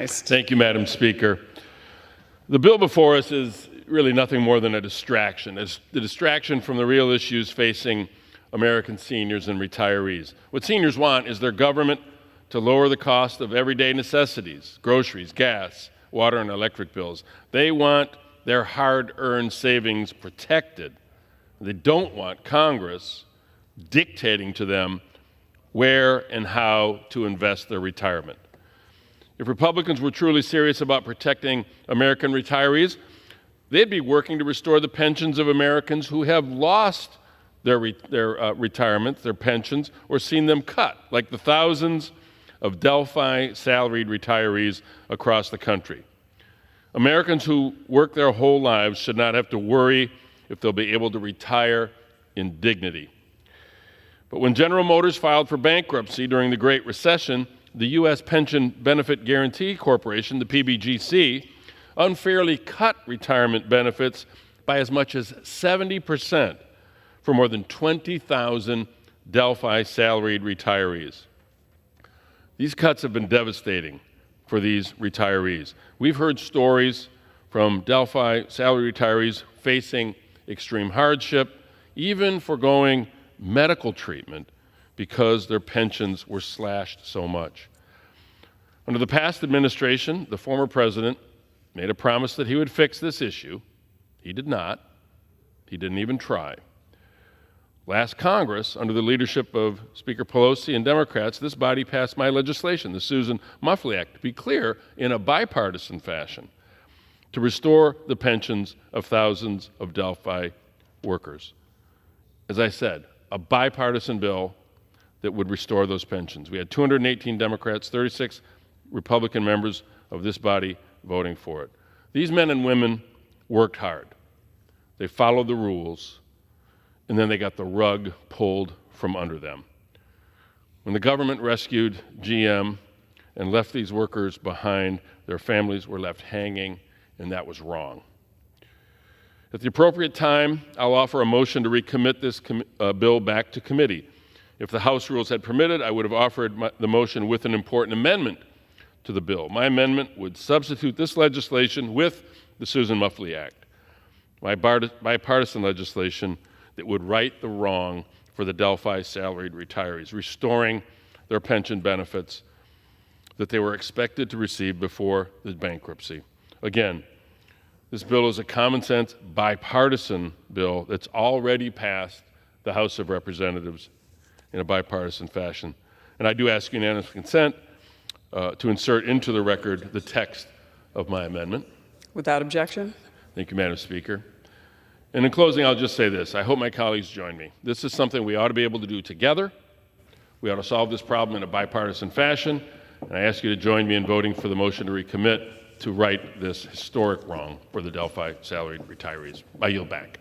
Thank you, Madam Speaker. The bill before us is really nothing more than a distraction. It's the distraction from the real issues facing American seniors and retirees. What seniors want is their government to lower the cost of everyday necessities, groceries, gas, water, and electric bills. They want their hard-earned savings protected. They don't want Congress dictating to them where and how to invest their retirement. If Republicans were truly serious about protecting American retirees, they'd be working to restore the pensions of Americans who have lost their retirement, their pensions, or seen them cut, like the thousands of Delphi salaried retirees across the country. Americans who work their whole lives should not have to worry if they'll be able to retire in dignity. But when General Motors filed for bankruptcy during the Great Recession, the U.S. Pension Benefit Guaranty Corporation, the PBGC, unfairly cut retirement benefits by as much as 70% for more than 20,000 Delphi salaried retirees. These cuts have been devastating for these retirees. We've heard stories from Delphi salaried retirees facing extreme hardship, even foregoing medical treatment because their pensions were slashed so much. Under the past administration, the former president made a promise that he would fix this issue. He did not. He didn't even try. Last Congress, under the leadership of Speaker Pelosi and Democrats, this body passed my legislation, the Susan Muffley Act, to be clear, in a bipartisan fashion, to restore the pensions of thousands of Delphi workers. As I said, a bipartisan bill that would restore those pensions. We had 218 Democrats, 36 Republican members of this body voting for it. These men and women worked hard. They followed the rules, and then they got the rug pulled from under them. When the government rescued GM and left these workers behind, their families were left hanging, and that was wrong. At the appropriate time, I'll offer a motion to recommit this bill back to committee. If the House rules had permitted, I would have offered the motion with an important amendment to the bill. My amendment would substitute this legislation with the Susan Muffley Act, my bipartisan legislation that would right the wrong for the Delphi salaried retirees, restoring their pension benefits that they were expected to receive before the bankruptcy. Again, this bill is a common-sense, bipartisan bill that's already passed the House of Representatives in a bipartisan fashion. And I do ask unanimous consent to insert into the record the text of my amendment. Without objection. Thank you, Madam Speaker. And in closing, I'll just say this. I hope my colleagues join me. This is something we ought to be able to do together. We ought to solve this problem in a bipartisan fashion. And I ask you to join me in voting for the motion to recommit to right this historic wrong for the Delphi salaried retirees. I yield back.